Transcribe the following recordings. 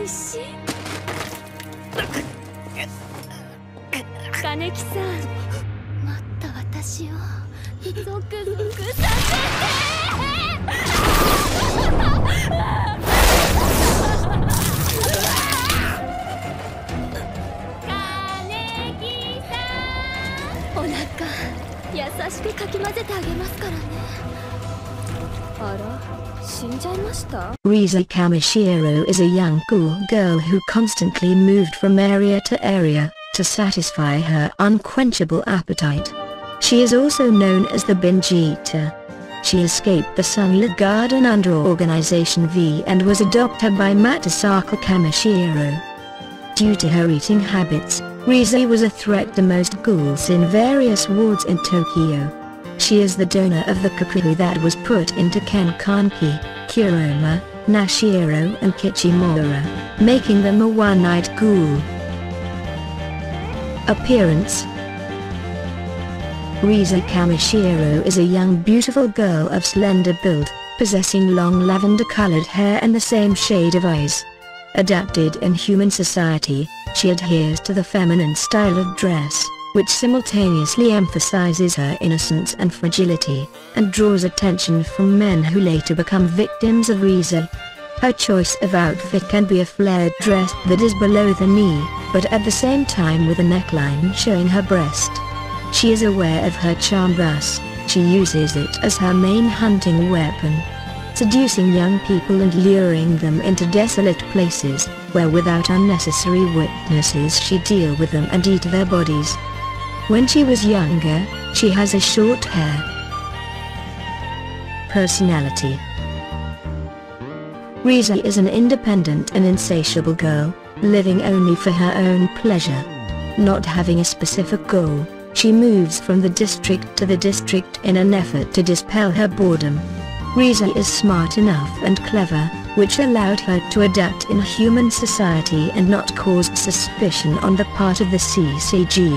金木さん、待った私をゾクゾクさせて。金木さん、お腹優しくかき混ぜてあげますからね。あら、死んじゃいました？ Rize Kamishiro is a young ghoul girl who constantly moved from area to area to satisfy her unquenchable appetite. She is also known as the binge eater. She escaped the Sunlit Garden under Organization V and was adopted by Matsusaka Kamishiro. Due to her eating habits, Rize was a threat to most ghouls in various wards in Tokyo. She is the donor of the cocoon that was put into Kenkanki, Kuroma, Nashiro and Kichimura, making them a one-eyed ghoul. Appearance: Rize Kamishiro is a young beautiful girl of slender build, possessing long lavender-colored hair and the same shade of eyes. Adapted in human society, she adheres to the feminine style of dress, which simultaneously emphasizes her innocence and fragility, and draws attention from men who later become victims of Rize. Her choice of outfit can be a flared dress that is below the knee, but at the same time with a neckline showing her breast. She is aware of her charm, thus, she uses it as her main hunting weapon, seducing young people and luring them into desolate places, where without unnecessary witnesses she deal with them and eat their bodies. When she was younger, she has a short hair. Personality: Rize is an independent and insatiable girl, living only for her own pleasure. Not having a specific goal, she moves from the district to the district in an effort to dispel her boredom. Rize is smart enough and clever, which allowed her to adapt in human society and not cause suspicion on the part of the CCG.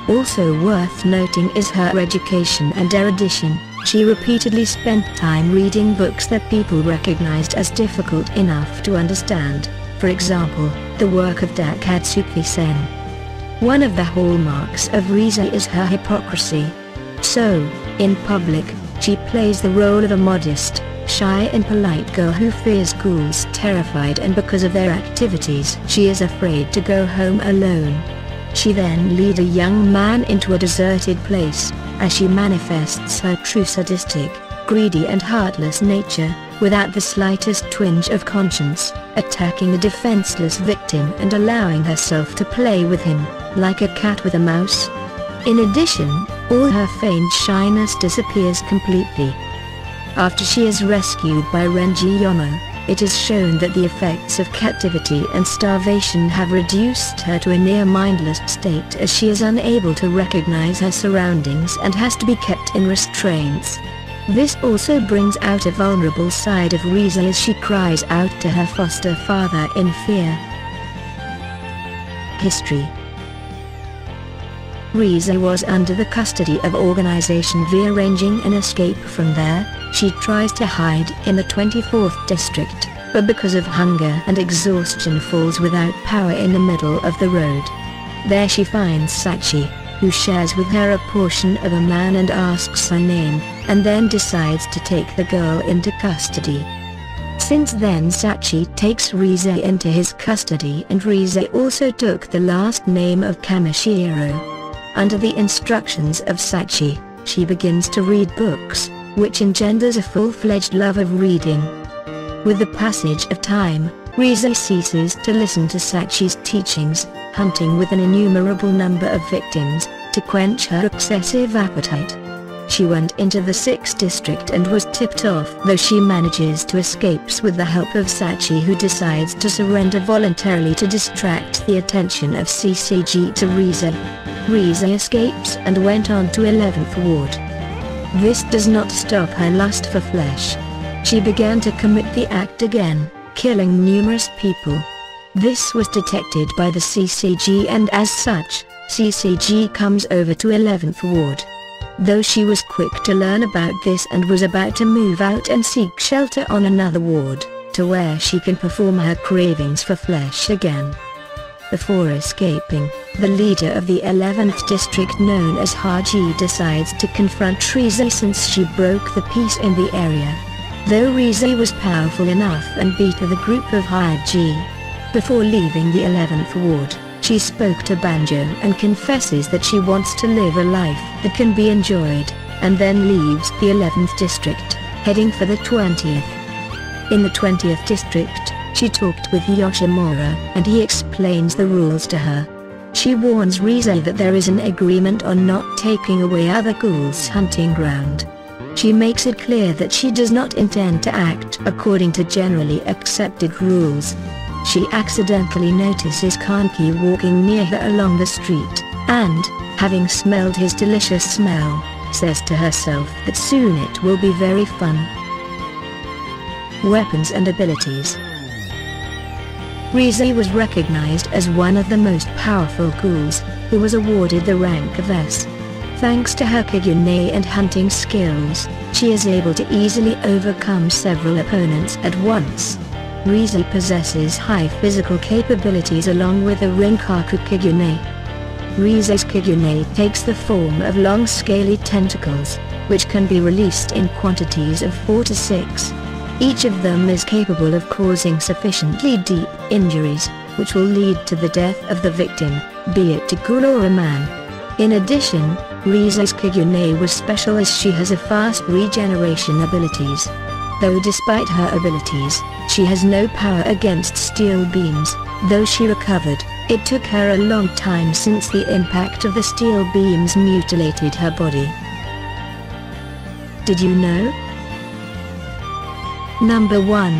Also worth noting is her education and erudition. She repeatedly spent time reading books that people recognized as difficult enough to understand, for example, the work of Takatsuki-sen. One of the hallmarks of Rize is her hypocrisy. So, in public, she plays the role of a modest, shy and polite girl who fears ghouls terrified, and because of their activities she is afraid to go home alone. She then leads a young man into a deserted place, as she manifests her true sadistic, greedy and heartless nature, without the slightest twinge of conscience, attacking a defenseless victim and allowing herself to play with him, like a cat with a mouse. In addition, all her feigned shyness disappears completely. After she is rescued by Renji Yomo, it is shown that the effects of captivity and starvation have reduced her to a near mindless state, as she is unable to recognize her surroundings and has to be kept in restraints. This also brings out a vulnerable side of Rize as she cries out to her foster father in fear. History: Rize was under the custody of Organization V. Arranging an escape from there, she tries to hide in the 24th district, but because of hunger and exhaustion falls without power in the middle of the road. There she finds Sachi, who shares with her a portion of a man and asks her name, and then decides to take the girl into custody. Since then Sachi takes Rize into his custody, and Rize also took the last name of Kamishiro. Under the instructions of Sachi, she begins to read books, which engenders a full-fledged love of reading. With the passage of time, Rize ceases to listen to Sachi's teachings, hunting with an innumerable number of victims, to quench her excessive appetite. She went into the 6th district and was tipped off, though she manages to escape with the help of Sachi, who decides to surrender voluntarily to distract the attention of CCG to Rize. Rize escapes and went on to 11th Ward. This does not stop her lust for flesh. She began to commit the act again, killing numerous people. This was detected by the CCG, and as such, CCG comes over to 11th Ward. Though she was quick to learn about this and was about to move out and seek shelter on another ward, to where she can perform her cravings for flesh again. Before escaping, the leader of the 11th district known as Haji decides to confront Rize since she broke the peace in the area. Though Rize was powerful enough and beat the group of Haji. Before leaving the 11th ward, she spoke to Banjo and confesses that she wants to live a life that can be enjoyed, and then leaves the 11th district, heading for the 20th. In the 20th district, she talked with Yoshimura and he explains the rules to her. She warns Rize that there is an agreement on not taking away other ghouls' hunting ground. She makes it clear that she does not intend to act according to generally accepted rules. She accidentally notices Kanki walking near her along the street, and, having smelled his delicious smell, says to herself that soon it will be very fun. Weapons and abilities. Rize was recognized as one of the most powerful ghouls, who was awarded the rank of S. Thanks to her Kigune and hunting skills, she is able to easily overcome several opponents at once. Rize possesses high physical capabilities along with a Rinkaku Kigune. Rize's Kigune takes the form of long scaly tentacles, which can be released in quantities of 4 to 6. Each of them is capable of causing sufficiently deep injuries, which will lead to the death of the victim, be it a ghoul or a man. In addition, Rize's Kigune was special as she has a fast regeneration abilities. Though despite her abilities, she has no power against steel beams. Though she recovered, it took her a long time since the impact of the steel beams mutilated her body. Did you know? Number 1.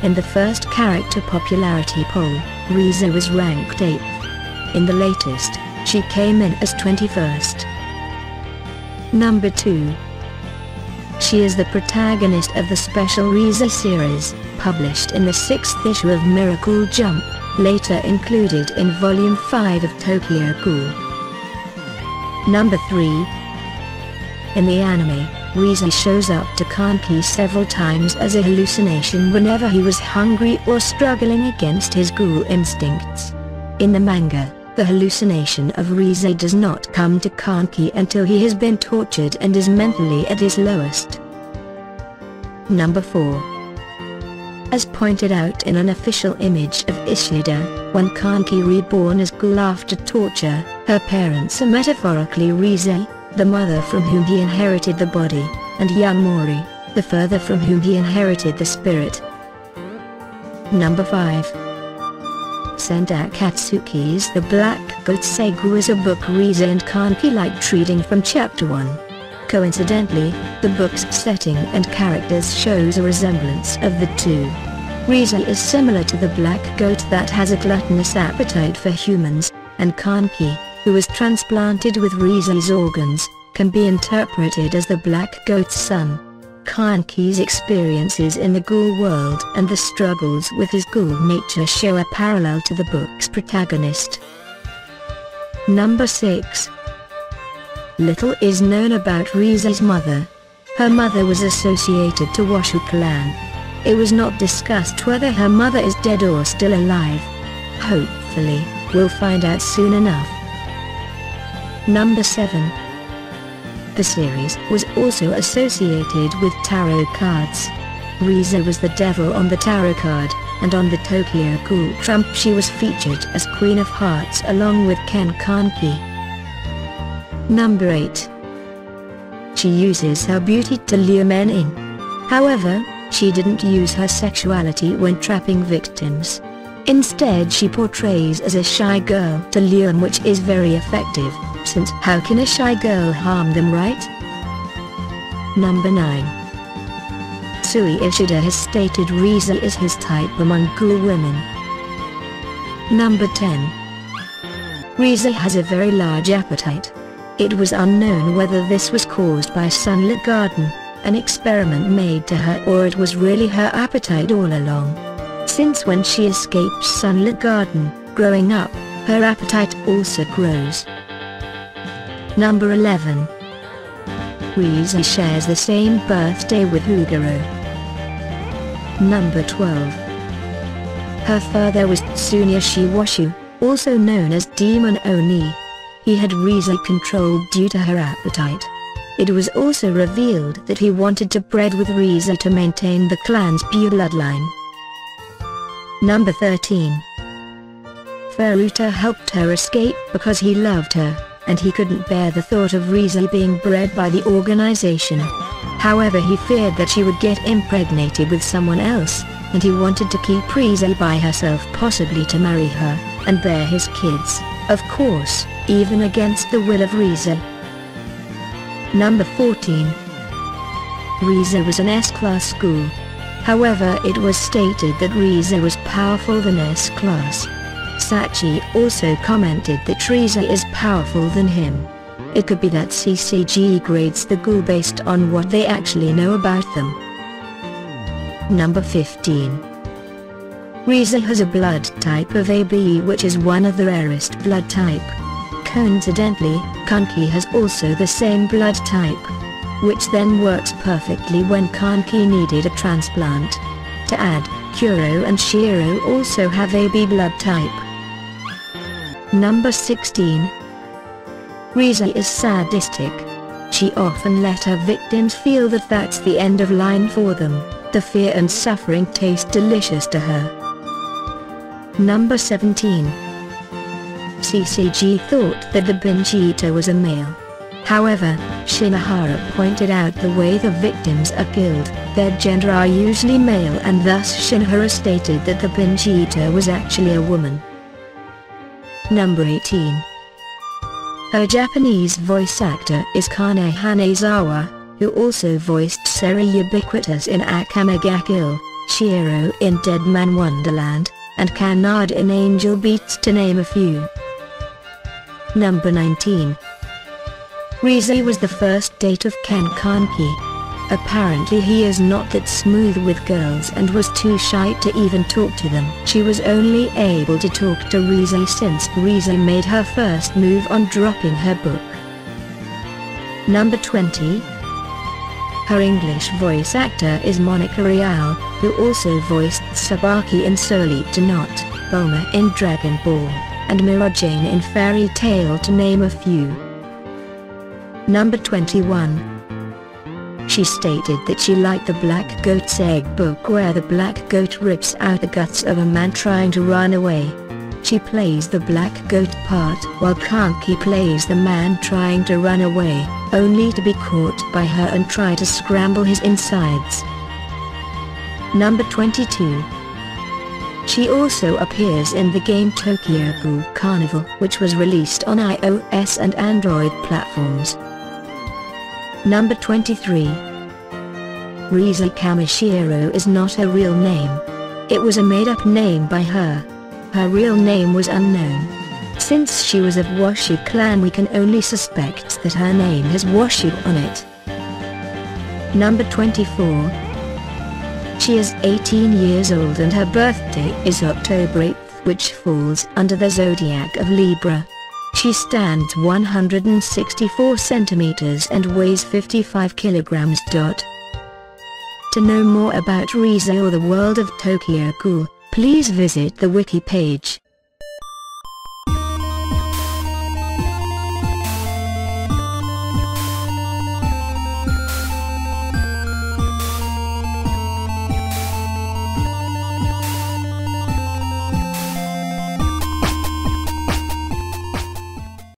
In the first character popularity poll, Rize was ranked 8th. In the latest, she came in as 21st. Number 2. She is the protagonist of the special Rize series, published in the 6th issue of Miracle Jump, later included in Volume 5 of Tokyo Ghoul. Number 3. In the anime, Rize shows up to Kanki several times as a hallucination whenever he was hungry or struggling against his ghoul instincts. In the manga, the hallucination of Rize does not come to Kanki until he has been tortured and is mentally at his lowest. Number 4. As pointed out in an official image of Ishida, when Kanki reborn as Ghoul after torture, her parents are metaphorically Rize, the mother from whom he inherited the body, and Yamori, the father from whom he inherited the spirit. Number 5. Senda Katsuki's The Black Goat Seigu is a book Rize and Kanki liked reading from chapter 1. Coincidentally, the book's setting and characters shows a resemblance of the two. Rize is similar to the black goat that has a gluttonous appetite for humans, and Kanki, who was transplanted with Rize's organs, can be interpreted as the black goat's son. Kanki's experiences in the ghoul world and the struggles with his ghoul nature show a parallel to the book's protagonist. Number 6. Little is known about Rize's mother. Her mother was associated to Washu clan. It was not discussed whether her mother is dead or still alive. Hopefully, we'll find out soon enough. Number 7. The series was also associated with tarot cards. Rize was the devil on the tarot card, and on the Tokyo Ghoul trump she was featured as Queen of Hearts along with Ken Kanki. Number 8. She uses her beauty to lure men in. However, she didn't use her sexuality when trapping victims. Instead she portrays as a shy girl to lure them, which is very effective, since how can a shy girl harm them, right? Number 9. Sui Ishida has stated Rize is his type among ghoul women. Number 10. Rize has a very large appetite. It was unknown whether this was caused by Sunlit Garden, an experiment made to her, or it was really her appetite all along. Since when she escapes Sunlit Garden, growing up, her appetite also grows. Number 11. Rize shares the same birthday with Uguro. Number 12. Her father was Tsunyashi Washu, also known as Demon Oni. He had Rize controlled due to her appetite. It was also revealed that he wanted to breed with Rize to maintain the clan's bloodline. Number 13. Furuta helped her escape because he loved her, and he couldn't bear the thought of Rize being bred by the organization. However, he feared that she would get impregnated with someone else, and he wanted to keep Rize by herself, possibly to marry her, and bear his kids, of course, even against the will of Rize. Number 14. Rize was an S-class ghoul. However, it was stated that Rize was powerful than S-class. Sachi also commented that Rize is powerful than him. It could be that CCG grades the ghoul based on what they actually know about them. Number 15. Rize has a blood type of AB, which is one of the rarest blood type. Coincidentally, Kanki has also the same blood type, which then works perfectly when Kanki needed a transplant. To add, Kuro and Shiro also have AB blood type. Number 16. Rize is sadistic. She often let her victims feel that that's the end of line for them. The fear and suffering taste delicious to her. Number 17. CCG thought that the binge eater was a male. However, Shinohara pointed out the way the victims are killed, their gender are usually male, and thus Shinohara stated that the binge eater was actually a woman. Number 18. Her Japanese voice actor is Kane Hanezawa, who also voiced Seryu Ubiquitous in Akame ga Kill, Shiro in Dead Man Wonderland, and Kanada in Angel Beats, to name a few. Number 19. Rize was the first date of Ken Kanki. Apparently he is not that smooth with girls and was too shy to even talk to them. She was only able to talk to Rize since Rize made her first move on dropping her book. Number 20. Her English voice actor is Monica Rial, who also voiced Tsubaki in Soul Eat Not, Bulma in Dragon Ball, and Mira Jane in Fairy Tail, to name a few. Number 21. She stated that she liked the Black Goat's Egg book, where the black goat rips out the guts of a man trying to run away. She plays the black goat part, while Kanki plays the man trying to run away, only to be caught by her and try to scramble his insides. Number 22. She also appears in the game Tokyo Ghoul Carnival, which was released on iOS and Android platforms. Number 23. Rize Kamishiro is not her real name. It was a made-up name by her. Her real name was unknown. Since she was of Washu clan, we can only suspect that her name has Washu on it. Number 24. She is 18 years old and her birthday is October 8th, which falls under the zodiac of Libra. She stands 164 centimeters and weighs 55 kilograms. To know more about Rize or the world of Tokyo Ghoul, please visit the wiki page.